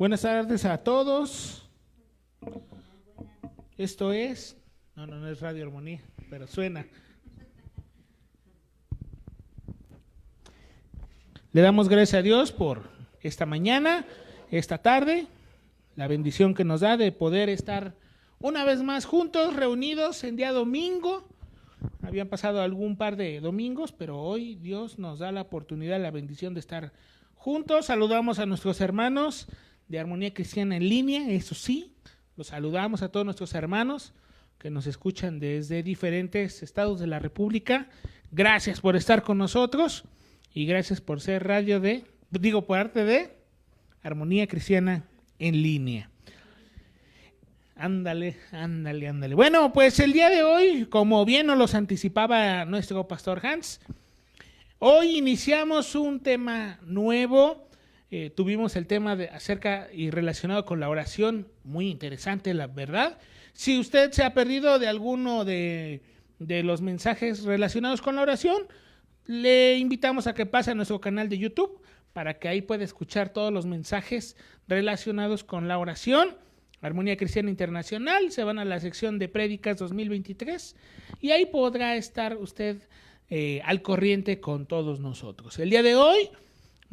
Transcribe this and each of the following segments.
Buenas tardes a todos. Esto es... No es Radio Armonía, pero suena. Le damos gracias a Dios por esta mañana, esta tarde, la bendición que nos da de poder estar una vez más juntos, reunidos en día domingo. Habían pasado algún par de domingos, pero hoy Dios nos da la oportunidad, la bendición de estar juntos. Saludamos a nuestros hermanos de Armonía Cristiana en línea, eso sí, los saludamos a todos nuestros hermanos que nos escuchan desde diferentes estados de la República. Gracias por estar con nosotros y gracias por ser parte de Armonía Cristiana en línea. Ándale. Bueno, pues el día de hoy, como bien nos los anticipaba nuestro pastor Hans, hoy iniciamos un tema nuevo. Tuvimos el tema acerca y relacionado con la oración, muy interesante, la verdad. Si usted se ha perdido de alguno de los mensajes relacionados con la oración, le invitamos a que pase a nuestro canal de YouTube para que ahí pueda escuchar todos los mensajes relacionados con la oración. Armonía Cristiana Internacional, se van a la sección de Prédicas 2023 y ahí podrá estar usted al corriente con todos nosotros. El día de hoy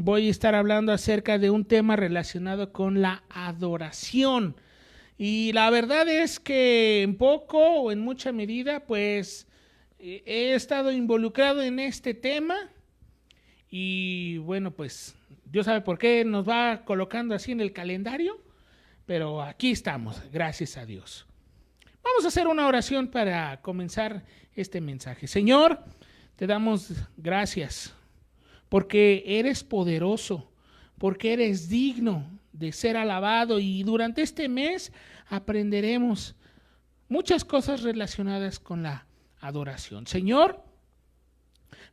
voy a estar hablando acerca de un tema relacionado con la adoración. Y la verdad es que en poco o en mucha medida, pues he estado involucrado en este tema. Y bueno, pues Dios sabe por qué nos va colocando así en el calendario. Pero aquí estamos, gracias a Dios. Vamos a hacer una oración para comenzar este mensaje. Señor, te damos gracias porque eres poderoso, porque eres digno de ser alabado y durante este mes aprenderemos muchas cosas relacionadas con la adoración. Señor,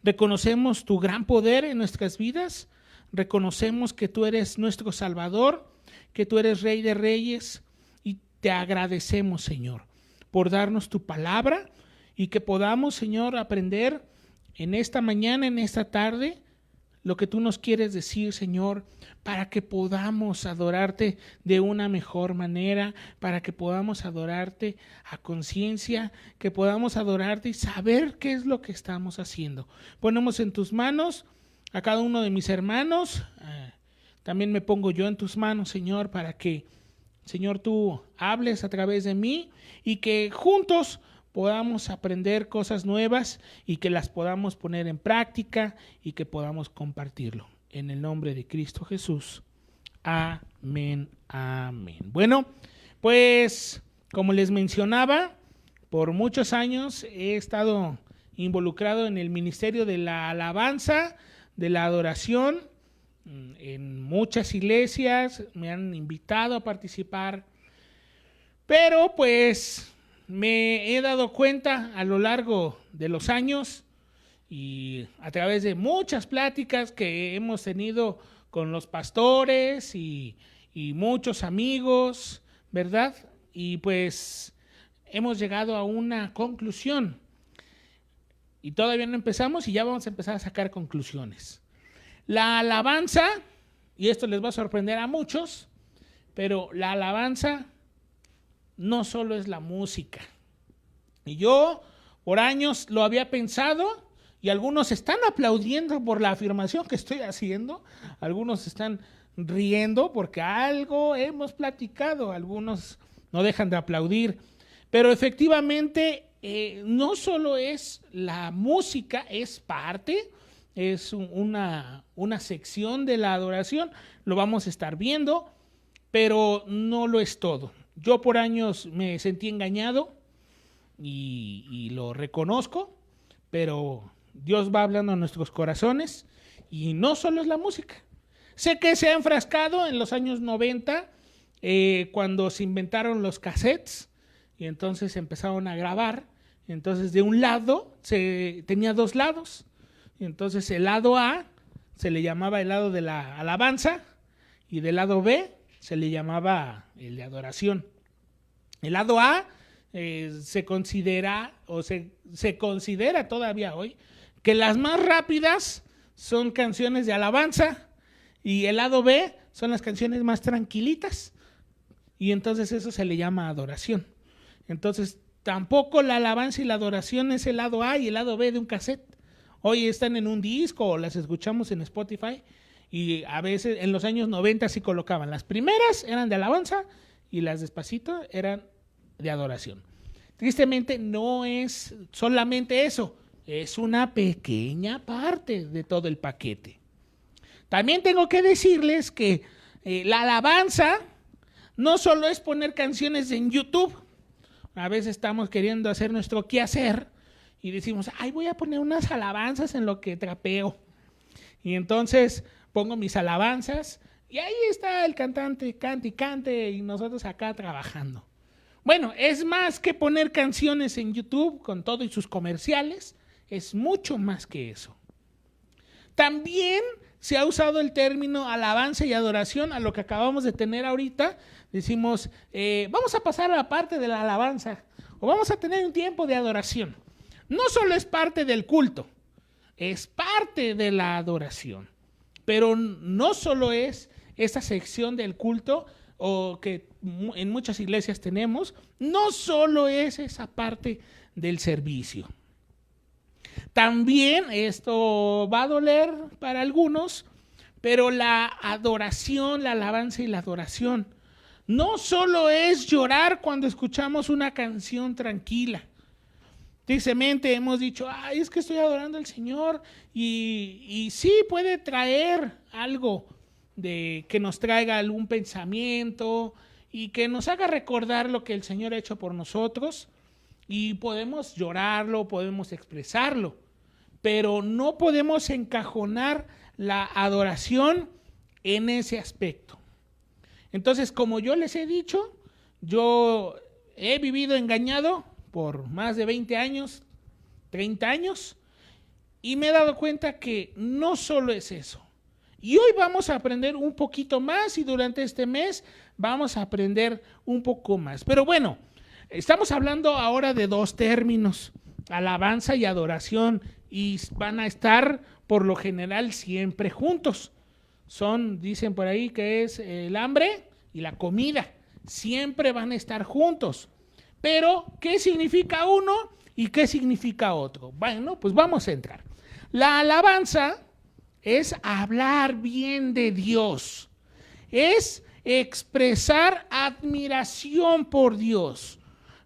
reconocemos tu gran poder en nuestras vidas, reconocemos que tú eres nuestro Salvador, que tú eres Rey de Reyes y te agradecemos, Señor, por darnos tu palabra y que podamos, Señor, aprender en esta mañana, en esta tarde, lo que tú nos quieres decir, Señor, para que podamos adorarte de una mejor manera, para que podamos adorarte a conciencia, que podamos adorarte y saber qué es lo que estamos haciendo. Ponemos en tus manos a cada uno de mis hermanos, también me pongo yo en tus manos, Señor, para que, Señor, tú hables a través de mí y que juntos podamos aprender cosas nuevas y que las podamos poner en práctica y que podamos compartirlo. En el nombre de Cristo Jesús. Amén, amén. Bueno, pues como les mencionaba, por muchos años he estado involucrado en el ministerio de la alabanza, de la adoración. En muchas iglesias me han invitado a participar, pero pues me he dado cuenta a lo largo de los años y a través de muchas pláticas que hemos tenido con los pastores y muchos amigos, ¿verdad? Y pues hemos llegado a una conclusión y todavía no empezamos y ya vamos a empezar a sacar conclusiones. La alabanza, y esto les va a sorprender a muchos, pero la alabanza no solo es la música. Y yo por años lo había pensado y algunos están aplaudiendo por la afirmación que estoy haciendo, algunos están riendo porque algo hemos platicado, algunos no dejan de aplaudir, pero efectivamente no solo es la música, es parte, es una sección de la adoración, lo vamos a estar viendo, pero no lo es todo. Yo por años me sentí engañado y lo reconozco, pero Dios va hablando a nuestros corazones y no solo es la música. Sé que se ha enfrascado en los años 90 cuando se inventaron los cassettes y entonces empezaron a grabar. Entonces de un lado tenía dos lados. Y entonces el lado A se le llamaba el lado de la alabanza y del lado B se le llamaba el de adoración. El lado A se considera todavía hoy que las más rápidas son canciones de alabanza Y el lado B son las canciones más tranquilitas. Y entonces eso se le llama adoración. Entonces tampoco la alabanza y la adoración es el lado A y el lado B de un cassette. Hoy están en un disco o las escuchamos en Spotify. Y a veces en los años 90 sí colocaban. Las primeras eran de alabanza y las despacito eran de adoración. Tristemente no es solamente eso. Es una pequeña parte de todo el paquete. También tengo que decirles que la alabanza no solo es poner canciones en YouTube. A veces estamos queriendo hacer nuestro quehacer y decimos, ay, voy a poner unas alabanzas en lo que trapeo. Y entonces pongo mis alabanzas y ahí está el cantante, cante y cante, y nosotros acá trabajando. Bueno, es más que poner canciones en YouTube con todo y sus comerciales, es mucho más que eso. También se ha usado el término alabanza y adoración a lo que acabamos de tener ahorita. Decimos, vamos a pasar a la parte de la alabanza o vamos a tener un tiempo de adoración. No solo es parte del culto, es parte de la adoración. Pero no solo es esta sección del culto o que en muchas iglesias tenemos, no solo es esa parte del servicio. También esto va a doler para algunos, pero la adoración, la alabanza y la adoración no solo es llorar cuando escuchamos una canción tranquila. Tristemente hemos dicho, ay, es que estoy adorando al Señor y sí puede traer algo de que nos traiga algún pensamiento y que nos haga recordar lo que el Señor ha hecho por nosotros y podemos llorarlo, podemos expresarlo, pero no podemos encajonar la adoración en ese aspecto. Entonces, como yo les he dicho, yo he vivido engañado por más de 20 años, 30 años, y me he dado cuenta que no solo es eso. Y hoy vamos a aprender un poquito más y durante este mes vamos a aprender un poco más. Pero bueno, estamos hablando ahora de dos términos, alabanza y adoración, y van a estar por lo general siempre juntos. Dicen por ahí que es el hambre y la comida, siempre van a estar juntos. Pero, ¿qué significa uno y qué significa otro? Bueno, pues vamos a entrar. La alabanza es hablar bien de Dios, es expresar admiración por Dios.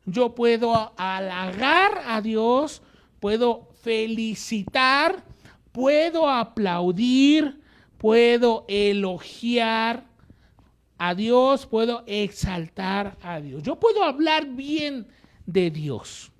Yo puedo halagar a Dios, puedo felicitar, puedo aplaudir, puedo elogiar a Dios, puedo exaltar a Dios. Yo puedo hablar bien de Dios.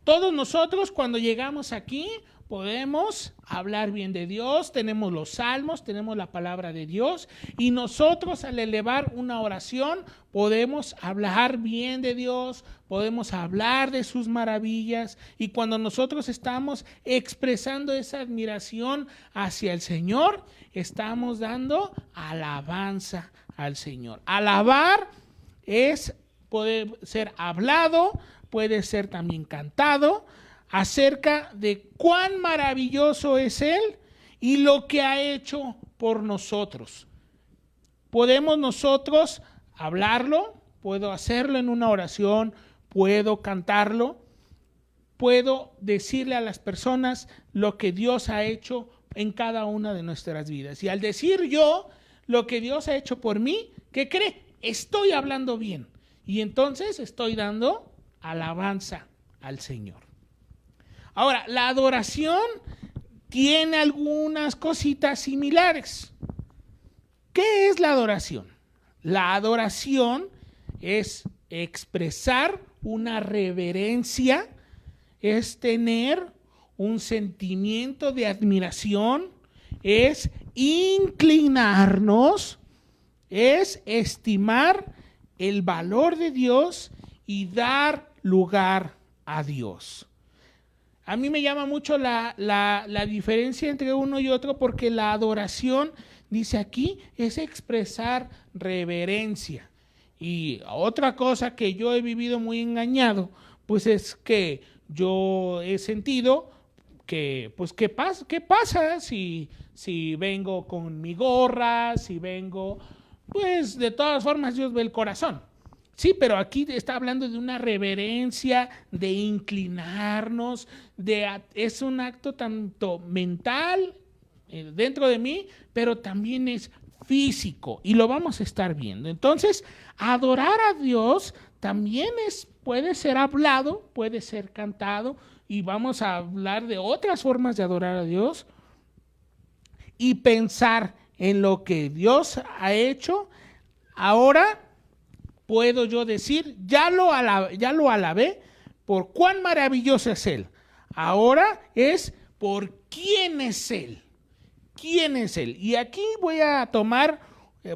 Todos nosotros cuando llegamos aquí podemos hablar bien de Dios, tenemos los salmos, tenemos la palabra de Dios y nosotros al elevar una oración podemos hablar bien de Dios, podemos hablar de sus maravillas y cuando nosotros estamos expresando esa admiración hacia el Señor, estamos dando alabanza al Señor. Alabar puede ser hablado, puede ser también cantado, acerca de cuán maravilloso es Él y lo que ha hecho por nosotros. Podemos nosotros hablarlo, puedo hacerlo en una oración, puedo cantarlo, puedo decirle a las personas lo que Dios ha hecho en cada una de nuestras vidas. Y al decir yo lo que Dios ha hecho por mí, ¿qué cree? Estoy hablando bien. Y entonces estoy dando alabanza al Señor. Ahora, la adoración tiene algunas cositas similares. ¿Qué es la adoración? La adoración es expresar una reverencia, es tener un sentimiento de admiración, es inclinarnos, es estimar el valor de Dios y dar lugar a Dios. A mí me llama mucho la diferencia entre uno y otro porque la adoración, dice aquí, es expresar reverencia. Y otra cosa que yo he vivido muy engañado, pues es que yo he sentido ¿qué pasa si vengo con mi gorra, si vengo? Pues de todas formas Dios ve el corazón. Sí, pero aquí está hablando de una reverencia, de inclinarnos, es un acto tanto mental dentro de mí, pero también es físico y lo vamos a estar viendo. Entonces, adorar a Dios también puede ser hablado, puede ser cantado, y vamos a hablar de otras formas de adorar a Dios y pensar en lo que Dios ha hecho. Ahora puedo yo decir, ya lo alabé por cuán maravilloso es Él. Ahora es por quién es Él. ¿Quién es Él? Y aquí voy a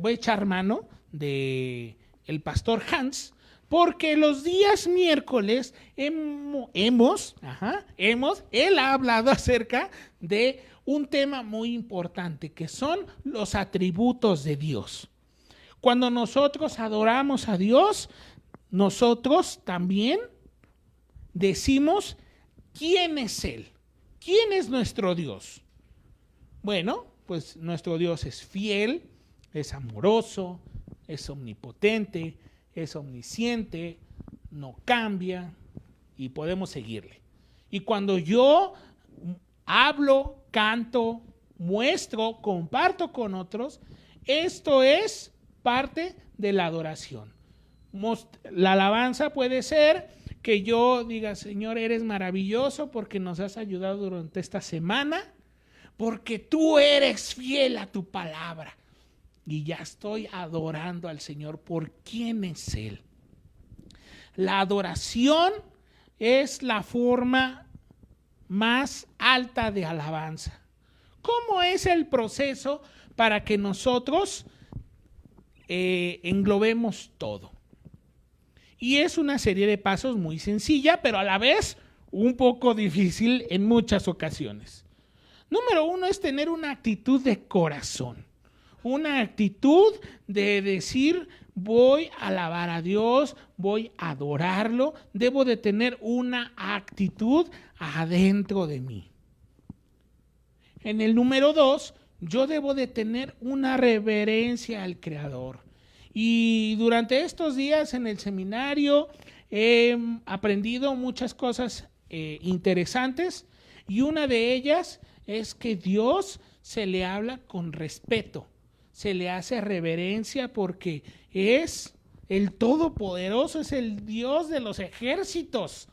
echar mano de el pastor Hans, porque los días miércoles él ha hablado acerca de un tema muy importante, que son los atributos de Dios. Cuando nosotros adoramos a Dios, nosotros también decimos quién es Él, quién es nuestro Dios. Bueno, pues nuestro Dios es fiel, es amoroso, es omnipotente, es omnisciente, no cambia y podemos seguirle. Y cuando yo hablo, canto, muestro, comparto con otros, esto es parte de la adoración. La alabanza puede ser que yo diga, Señor, eres maravilloso porque nos has ayudado durante esta semana, porque tú eres fiel a tu palabra. Y ya estoy adorando al Señor por quién es Él. La adoración es la forma más alta de alabanza. ¿Cómo es el proceso para que nosotros englobemos todo? Y es una serie de pasos muy sencilla, pero a la vez un poco difícil en muchas ocasiones. Número 1 es tener una actitud de corazón. Una actitud de decir, voy a alabar a Dios, voy a adorarlo. Debo de tener una actitud adentro de mí. En el número 2, yo debo de tener una reverencia al Creador. Y durante estos días en el seminario he aprendido muchas cosas interesantes, y una de ellas es que Dios se le habla con respeto. Se le hace reverencia porque es el Todopoderoso, es el Dios de los ejércitos.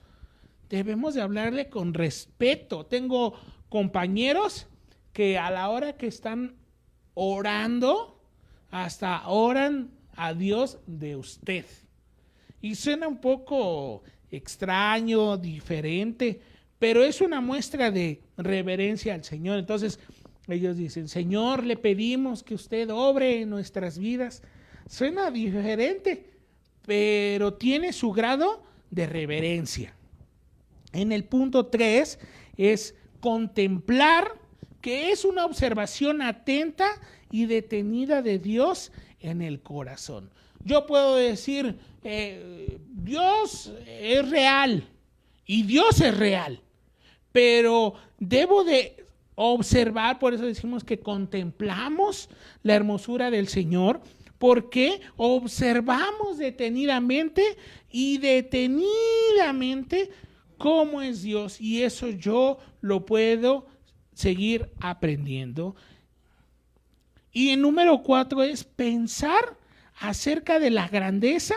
Debemos de hablarle con respeto. Tengo compañeros que a la hora que están orando, hasta oran a Dios de usted. Y suena un poco extraño, diferente, pero es una muestra de reverencia al Señor. Entonces, ellos dicen, Señor, le pedimos que usted obre en nuestras vidas. Suena diferente, pero tiene su grado de reverencia. En el punto 3 es contemplar, que es una observación atenta y detenida de Dios en el corazón. Yo puedo decir, Dios es real y Dios es real, pero debo de observar, por eso decimos que contemplamos la hermosura del Señor, porque observamos detenidamente cómo es Dios, y eso yo lo puedo seguir aprendiendo. Y el número 4 es pensar acerca de la grandeza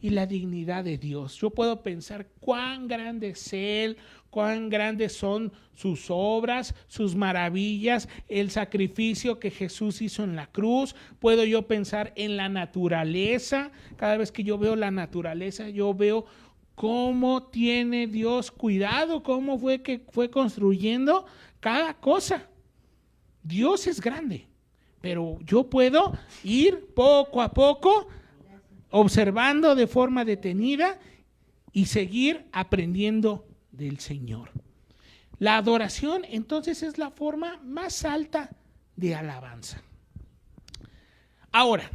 y la dignidad de Dios. Yo puedo pensar cuán grande es Él, cuán grandes son sus obras, sus maravillas, el sacrificio que Jesús hizo en la cruz. Puedo yo pensar en la naturaleza. Cada vez que yo veo la naturaleza, yo veo cómo tiene Dios cuidado, cómo fue que fue construyendo cada cosa. Dios es grande, pero yo puedo ir poco a poco observando de forma detenida y seguir aprendiendo del Señor. La adoración entonces es la forma más alta de alabanza. Ahora,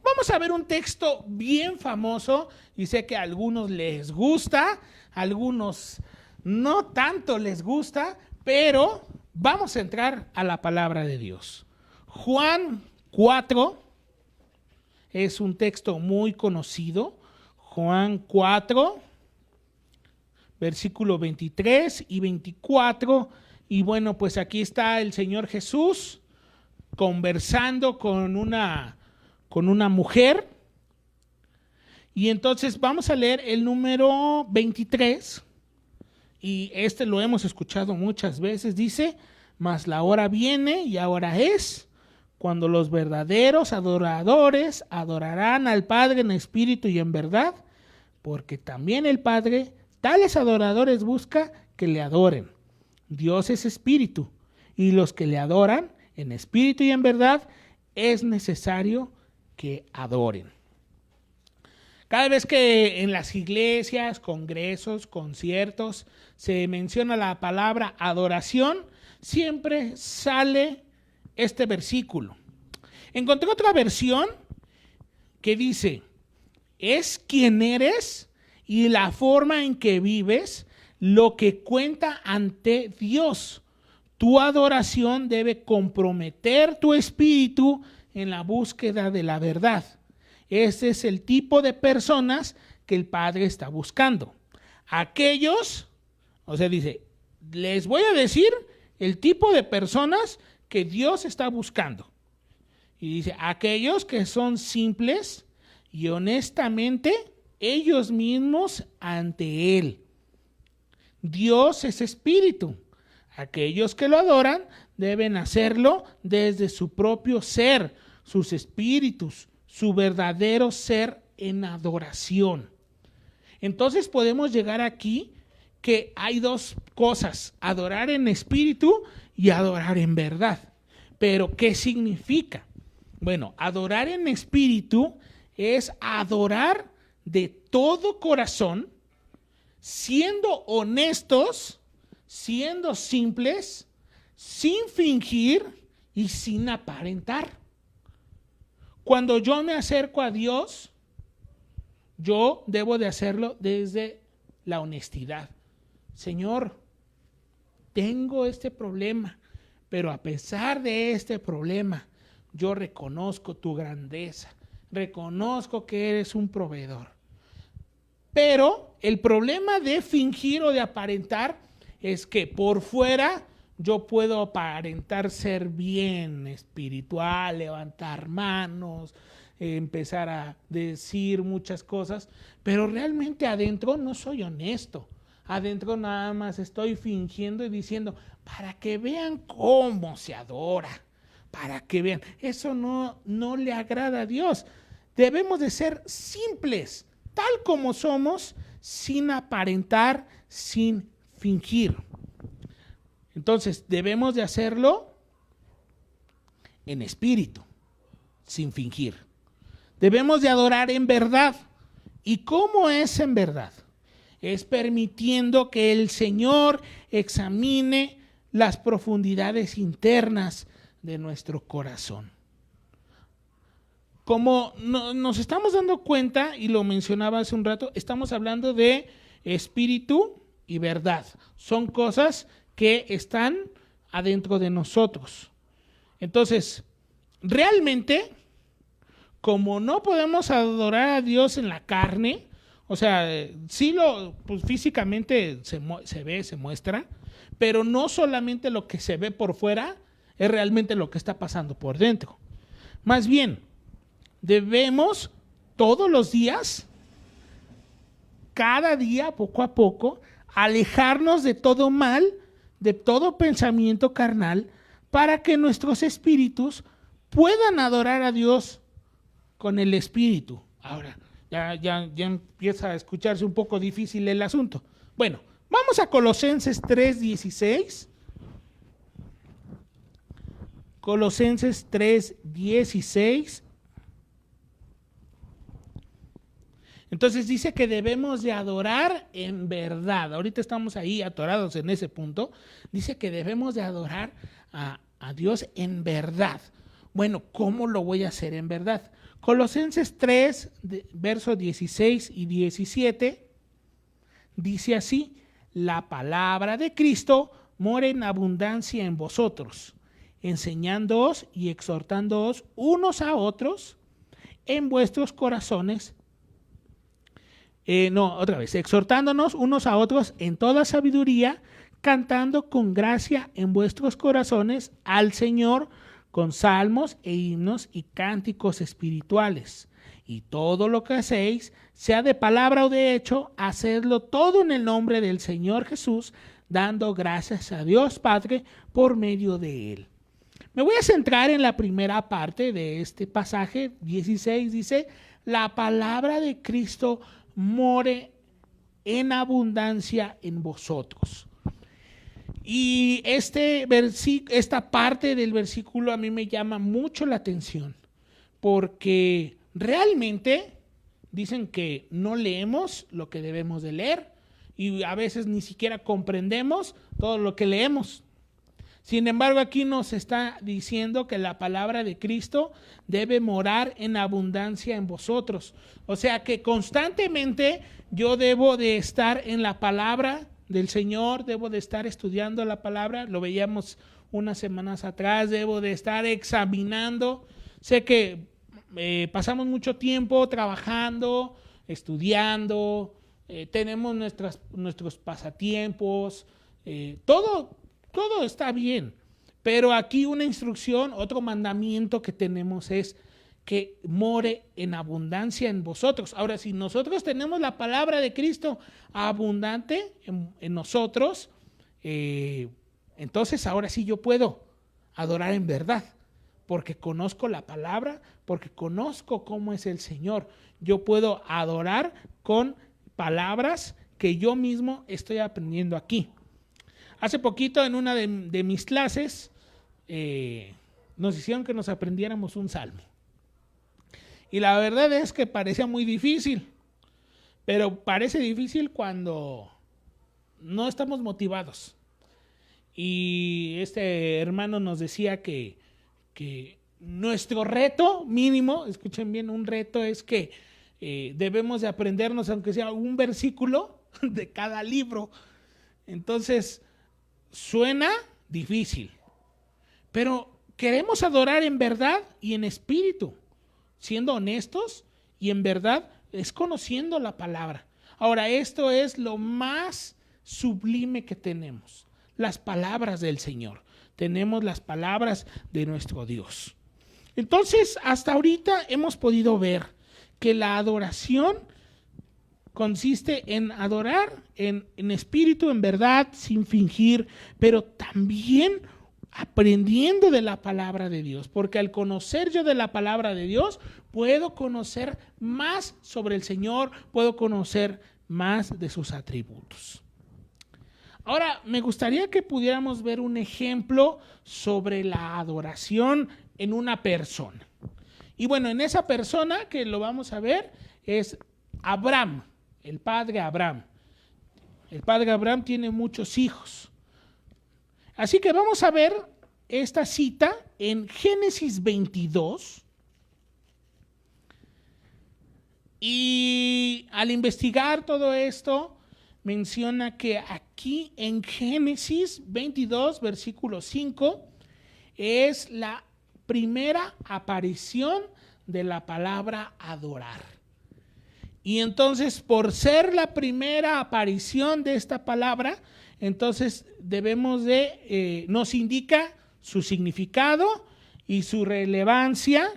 vamos a ver un texto bien famoso, y sé que a algunos les gusta, a algunos no tanto les gusta, Pero vamos a entrar a la palabra de Dios. Juan 4 es un texto muy conocido. Juan 4, versículo 23 y 24. Y bueno, pues aquí está el Señor Jesús conversando con una mujer. Y entonces vamos a leer el número 23. Y lo hemos escuchado muchas veces. Dice: mas la hora viene y ahora es, cuando los verdaderos adoradores adorarán al Padre en espíritu y en verdad, porque también el Padre tales adoradores busca que le adoren. Dios es espíritu, y los que le adoran en espíritu y en verdad es necesario que adoren. Cada vez que en las iglesias, congresos, conciertos se menciona la palabra adoración, siempre sale este versículo. Encontré otra versión que dice: es quien eres y la forma en que vives lo que cuenta ante Dios. Tu adoración debe comprometer tu espíritu en la búsqueda de la verdad. Ese es el tipo de personas que el Padre está buscando. Aquellos, dice, les voy a decir el tipo de personas que Dios está buscando. Y dice, aquellos que son simples y honestamente ellos mismos ante Él. Dios es espíritu. Aquellos que lo adoran deben hacerlo desde su propio ser, sus espíritus, su verdadero ser en adoración. Entonces podemos llegar aquí que hay dos cosas: adorar en espíritu y adorar en verdad. Pero ¿qué significa? Bueno, adorar en espíritu es adorar de todo corazón, siendo honestos, siendo simples, sin fingir y sin aparentar. Cuando yo me acerco a Dios, yo debo de hacerlo desde la honestidad. Señor, tengo este problema, pero a pesar de este problema, yo reconozco tu grandeza, reconozco que eres un proveedor. Pero el problema de fingir o de aparentar es que por fuera yo puedo aparentar ser bien espiritual, levantar manos, empezar a decir muchas cosas, pero realmente adentro no soy honesto. Adentro nada más estoy fingiendo y diciendo, para que vean cómo se adora, para que vean. Eso no le agrada a Dios. Debemos de ser simples, tal como somos, sin aparentar, sin fingir. Entonces, debemos de hacerlo en espíritu, sin fingir. Debemos de adorar en verdad. ¿Y cómo es en verdad? Es permitiendo que el Señor examine las profundidades internas de nuestro corazón. Como nos estamos dando cuenta, y lo mencionaba hace un rato, estamos hablando de espíritu y verdad. Son cosas que están adentro de nosotros. Entonces, realmente, como no podemos adorar a Dios en la carne, sí pues físicamente se ve, se muestra, pero no solamente lo que se ve por fuera es realmente lo que está pasando por dentro. Más bien, debemos todos los días, cada día, poco a poco, alejarnos de todo mal, de todo pensamiento carnal, para que nuestros espíritus puedan adorar a Dios con el espíritu. Ahora, ya empieza a escucharse un poco difícil el asunto. Bueno, vamos a Colosenses 3:16. Colosenses 3:16. Entonces dice que debemos de adorar en verdad. Ahorita estamos ahí atorados en ese punto. Dice que debemos de adorar a Dios en verdad. Bueno, ¿cómo lo voy a hacer en verdad? Colosenses 3, versos 16 y 17, dice así: la palabra de Cristo more en abundancia en vosotros, enseñándoos y exhortándoos unos a otros en vuestros corazones. Exhortándonos unos a otros en toda sabiduría, cantando con gracia en vuestros corazones al Señor con salmos e himnos y cánticos espirituales. Y todo lo que hacéis, sea de palabra o de hecho, hacedlo todo en el nombre del Señor Jesús, dando gracias a Dios Padre por medio de Él. Me voy a centrar en la primera parte de este pasaje, 16, dice, la palabra de Cristo more en abundancia en vosotros. Y esta parte del versículo a mí me llama mucho la atención, porque realmente dicen que no leemos lo que debemos de leer y a veces ni siquiera comprendemos todo lo que leemos. Sin embargo, aquí nos está diciendo que la palabra de Cristo debe morar en abundancia en vosotros. O sea que constantemente yo debo de estar en la palabra del Señor, debo de estar estudiando la palabra, lo veíamos unas semanas atrás, debo de estar examinando. Sé que pasamos mucho tiempo trabajando, estudiando, tenemos nuestros pasatiempos, todo está bien, pero aquí una instrucción, otro mandamiento que tenemos es que more en abundancia en vosotros. Ahora, si nosotros tenemos la palabra de Cristo abundante en nosotros, entonces ahora sí yo puedo adorar en verdad, porque conozco la palabra, porque conozco cómo es el Señor. Yo puedo adorar con palabras que yo mismo estoy aprendiendo aquí. Hace poquito en una de mis clases nos hicieron que nos aprendiéramos un salmo. Y la verdad es que parecía muy difícil, pero parece difícil cuando no estamos motivados. Y este hermano nos decía que nuestro reto mínimo, escuchen bien, un reto es que debemos de aprendernos aunque sea un versículo de cada libro. Entonces, suena difícil, pero queremos adorar en verdad y en espíritu, siendo honestos y en verdad es conociendo la palabra. Ahora, esto es lo más sublime que tenemos, las palabras del Señor. Tenemos las palabras de nuestro Dios. Entonces, hasta ahorita hemos podido ver que la adoración consiste en adorar en espíritu, en verdad, sin fingir, pero también aprendiendo de la palabra de Dios, porque al conocer yo de la palabra de Dios, puedo conocer más sobre el Señor, puedo conocer más de sus atributos. Ahora, me gustaría que pudiéramos ver un ejemplo sobre la adoración en una persona. Y bueno, en esa persona que lo vamos a ver es Abraham, el padre Abraham. El padre Abraham tiene muchos hijos. Así que vamos a ver esta cita en Génesis 22. Y al investigar todo esto, menciona que aquí en Génesis 22, versículo 5, es la primera aparición de la palabra adorar. Y entonces, por ser la primera aparición de esta palabra, entonces debemos de, nos indica su significado y su relevancia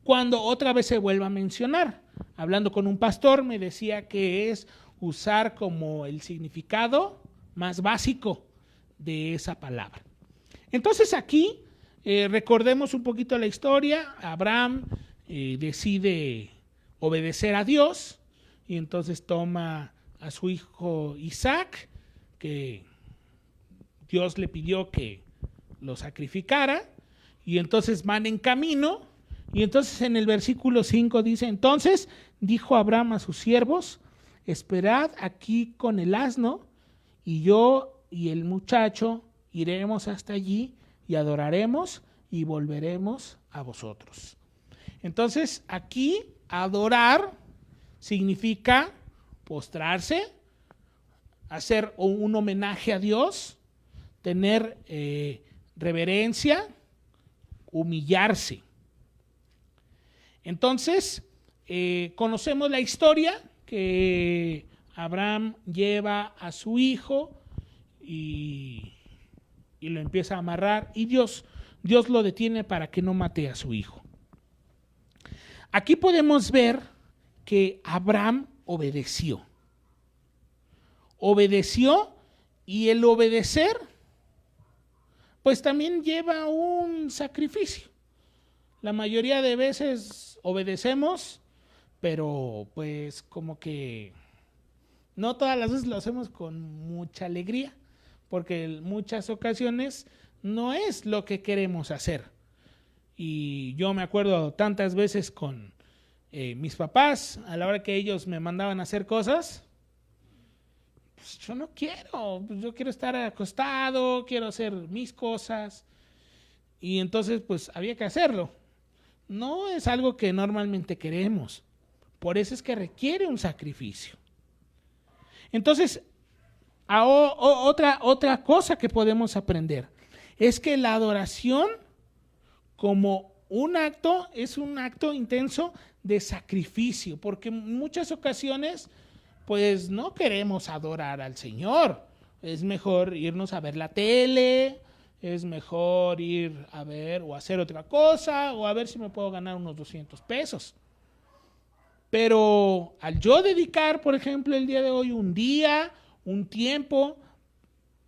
cuando otra vez se vuelva a mencionar. Hablando con un pastor me decía que es usar como el significado más básico de esa palabra. Entonces aquí recordemos un poquito la historia. Abraham decide obedecer a Dios y entonces toma a su hijo Isaac, que Dios le pidió que lo sacrificara, y entonces van en camino. Y entonces en el versículo 5 dice: entonces dijo Abraham a sus siervos: esperad aquí con el asno, y yo y el muchacho iremos hasta allí y adoraremos y volveremos a vosotros. Entonces aquí adorar significa postrarse, hacer un homenaje a Dios, tener reverencia, humillarse. Entonces, conocemos la historia que Abraham lleva a su hijo y lo empieza a amarrar y Dios lo detiene para que no mate a su hijo. Aquí podemos ver que Abraham obedeció. Obedeció y el obedecer pues también lleva un sacrificio. La mayoría de veces obedecemos, pero pues como que no todas las veces lo hacemos con mucha alegría, porque en muchas ocasiones no es lo que queremos hacer. Y yo me acuerdo tantas veces con mis papás, a la hora que ellos me mandaban a hacer cosas, pues yo no quiero, pues yo quiero estar acostado, quiero hacer mis cosas, y entonces pues había que hacerlo. No es algo que normalmente queremos, por eso es que requiere un sacrificio. Entonces, otra cosa que podemos aprender es que la adoración como un acto es un acto intenso de sacrificio, porque en muchas ocasiones pues no queremos adorar al Señor. Es mejor irnos a ver la tele, es mejor ir a ver o hacer otra cosa o a ver si me puedo ganar unos 200 pesos. Pero al yo dedicar, por ejemplo, el día de hoy un día, un tiempo,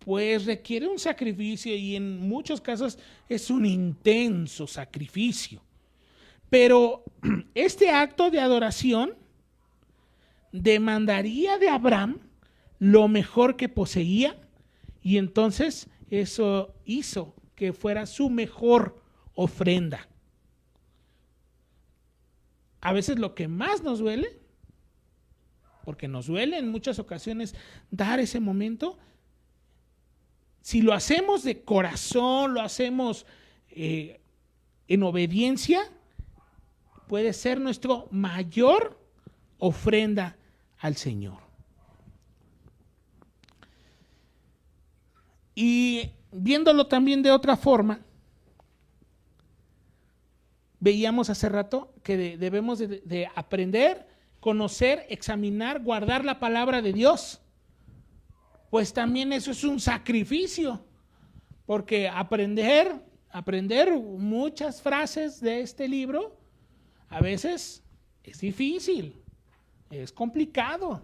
pues requiere un sacrificio y en muchos casos es un intenso sacrificio. Pero este acto de adoración demandaría de Abraham lo mejor que poseía y entonces eso hizo que fuera su mejor ofrenda. A veces lo que más nos duele, porque nos duele en muchas ocasiones dar ese momento, si lo hacemos de corazón, lo hacemos en obediencia, puede ser nuestra mayor ofrenda al Señor. Y viéndolo también de otra forma, veíamos hace rato que debemos de aprender, conocer, examinar, guardar la palabra de Dios. Pues también eso es un sacrificio, porque aprender muchas frases de este libro a veces es difícil, es complicado.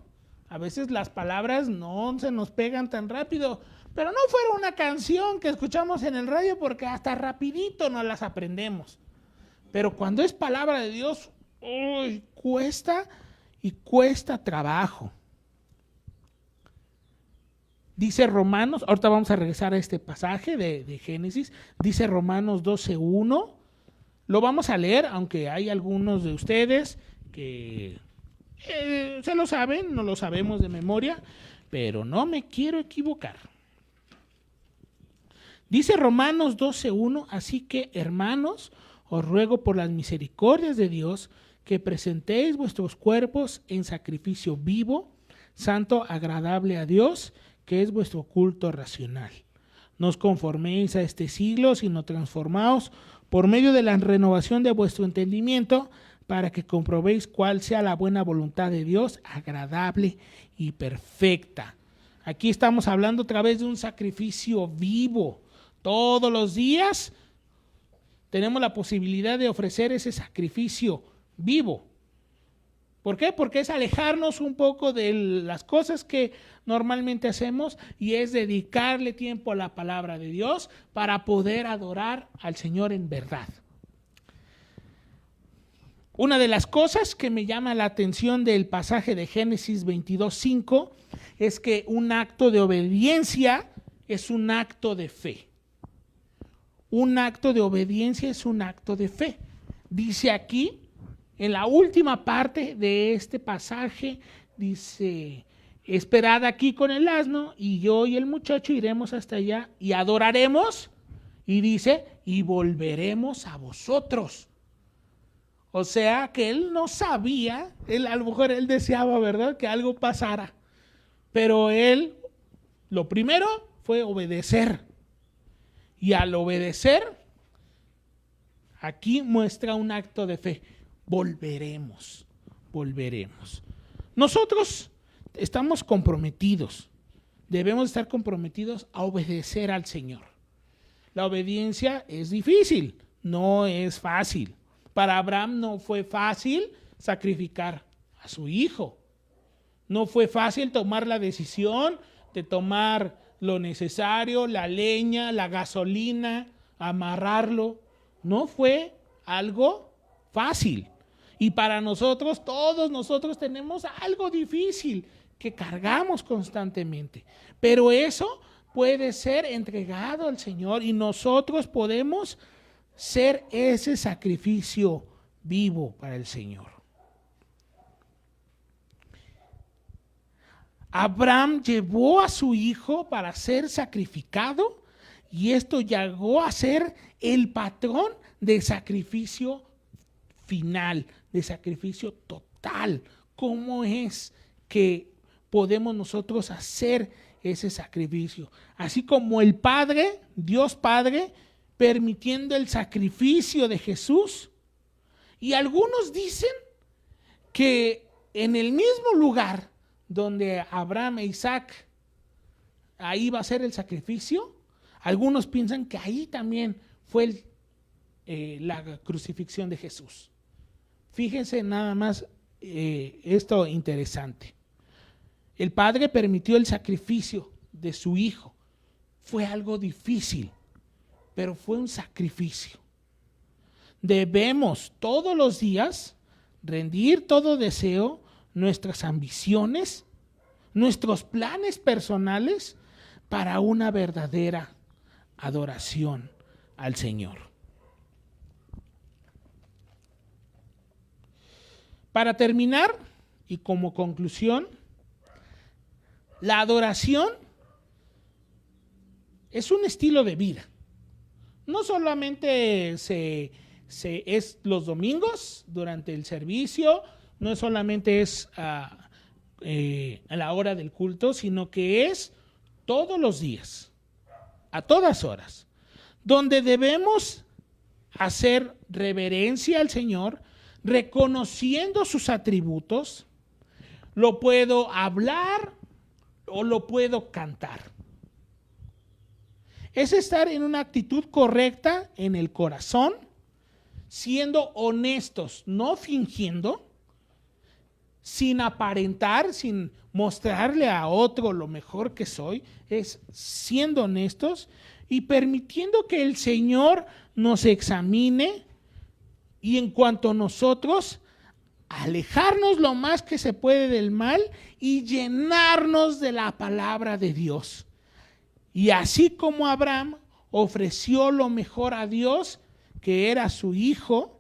A veces las palabras no se nos pegan tan rápido, pero no fuera una canción que escuchamos en el radio porque hasta rapidito nos las aprendemos. Pero cuando es palabra de Dios, cuesta y cuesta trabajo. Dice Romanos, ahorita vamos a regresar a este pasaje de Génesis, dice Romanos 12:1, lo vamos a leer, aunque hay algunos de ustedes que se lo saben, no lo sabemos de memoria, pero no me quiero equivocar. Dice Romanos 12:1, así que hermanos, os ruego por las misericordias de Dios que presentéis vuestros cuerpos en sacrificio vivo, santo, agradable a Dios, que es vuestro culto racional. No os conforméis a este siglo, sino transformaos por medio de la renovación de vuestro entendimiento, para que comprobéis cuál sea la buena voluntad de Dios, agradable y perfecta. Aquí estamos hablando otra vez de un sacrificio vivo. Todos los días tenemos la posibilidad de ofrecer ese sacrificio vivo. ¿Por qué? Porque es alejarnos un poco de las cosas que normalmente hacemos y es dedicarle tiempo a la palabra de Dios para poder adorar al Señor en verdad. Una de las cosas que me llama la atención del pasaje de Génesis 22:5 es que un acto de obediencia es un acto de fe. Un acto de obediencia es un acto de fe. Dice aquí, en la última parte de este pasaje, dice, esperad aquí con el asno y yo y el muchacho iremos hasta allá y adoraremos, y dice, y volveremos a vosotros. O sea que él no sabía, a lo mejor él deseaba, ¿verdad?, que algo pasara, pero él, lo primero fue obedecer. Y al obedecer, aquí muestra un acto de fe. Volveremos. Nosotros estamos comprometidos. Debemos estar comprometidos a obedecer al Señor. La obediencia es difícil, no es fácil. Para Abraham no fue fácil sacrificar a su hijo. No fue fácil tomar la decisión de tomar lo necesario, la leña, la gasolina, amarrarlo. No fue algo fácil. Y para nosotros, todos nosotros tenemos algo difícil que cargamos constantemente. Pero eso puede ser entregado al Señor y nosotros podemos ser ese sacrificio vivo para el Señor. Abraham llevó a su hijo para ser sacrificado y esto llegó a ser el patrón de sacrificio final, de sacrificio total. ¿Cómo es que podemos nosotros hacer ese sacrificio? Así como el Padre, Dios Padre, permitiendo el sacrificio de Jesús. Y algunos dicen que en el mismo lugar donde Abraham e Isaac, ahí va a ser el sacrificio. Algunos piensan que ahí también fue la crucifixión de Jesús. Fíjense nada más esto interesante. El Padre permitió el sacrificio de su Hijo. Fue algo difícil, pero fue un sacrificio. Debemos todos los días rendir todo deseo, nuestras ambiciones, nuestros planes personales para una verdadera adoración al Señor. Para terminar y como conclusión, la adoración es un estilo de vida. No solamente es los domingos durante el servicio, no solamente es a la hora del culto, sino que es todos los días, a todas horas, donde debemos hacer reverencia al Señor, reconociendo sus atributos. Lo puedo hablar o lo puedo cantar. Es estar en una actitud correcta en el corazón, siendo honestos, no fingiendo, sin aparentar, sin mostrarle a otro lo mejor que soy, es siendo honestos y permitiendo que el Señor nos examine y en cuanto a nosotros, alejarnos lo más que se puede del mal y llenarnos de la palabra de Dios. Y así como Abraham ofreció lo mejor a Dios, que era su hijo,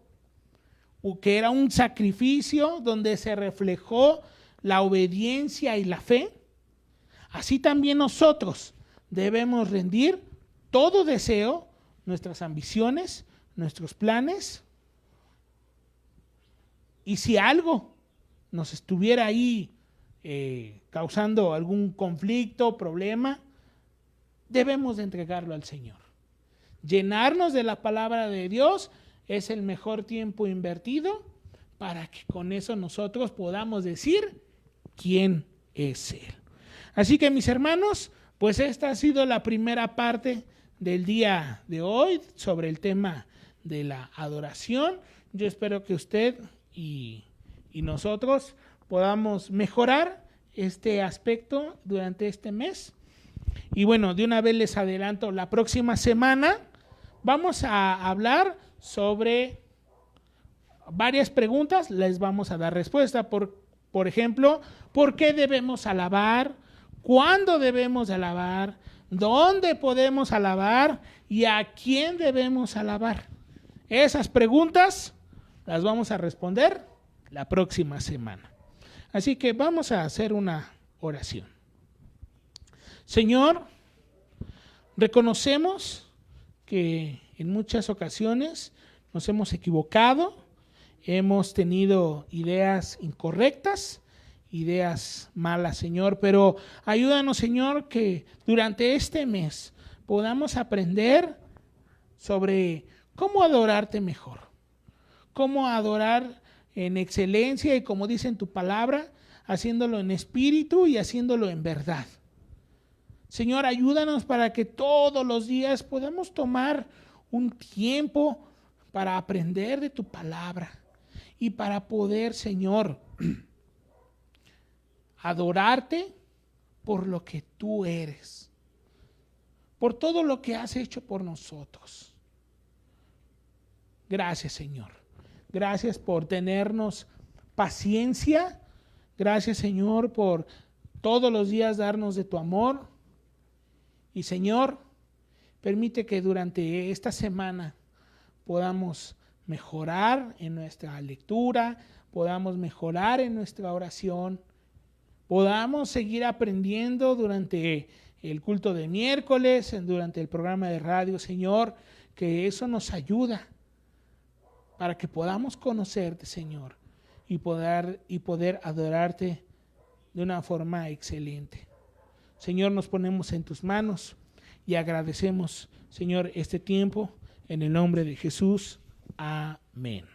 o que era un sacrificio donde se reflejó la obediencia y la fe, así también nosotros debemos rendir todo deseo, nuestras ambiciones, nuestros planes. Y si algo nos estuviera ahí causando algún conflicto, problema, debemos de entregarlo al Señor. Llenarnos de la palabra de Dios es el mejor tiempo invertido para que con eso nosotros podamos decir quién es Él. Así que mis hermanos, pues esta ha sido la primera parte del día de hoy sobre el tema de la adoración. Yo espero que usted y nosotros podamos mejorar este aspecto durante este mes. Y bueno, de una vez les adelanto, la próxima semana vamos a hablar sobre varias preguntas, les vamos a dar respuesta. Por ejemplo, ¿por qué debemos alabar? ¿Cuándo debemos alabar? ¿Dónde podemos alabar? ¿Y a quién debemos alabar? Esas preguntas las vamos a responder la próxima semana. Así que vamos a hacer una oración. Señor, reconocemos que en muchas ocasiones nos hemos equivocado, hemos tenido ideas incorrectas, ideas malas, Señor, pero ayúdanos, Señor, que durante este mes podamos aprender sobre cómo adorarte mejor, cómo adorar en excelencia y como dice en tu palabra, haciéndolo en espíritu y haciéndolo en verdad. Señor, ayúdanos para que todos los días podamos tomar un tiempo para aprender de tu palabra y para poder, Señor, adorarte por lo que tú eres, por todo lo que has hecho por nosotros. Gracias, Señor. Gracias por tenernos paciencia. Gracias, Señor, por todos los días darnos de tu amor. Y, Señor, permite que durante esta semana podamos mejorar en nuestra lectura, podamos mejorar en nuestra oración, podamos seguir aprendiendo durante el culto de miércoles, durante el programa de radio, Señor, que eso nos ayuda para que podamos conocerte, Señor, y poder adorarte de una forma excelente. Señor, nos ponemos en tus manos y agradecemos, Señor, este tiempo en el nombre de Jesús. Amén.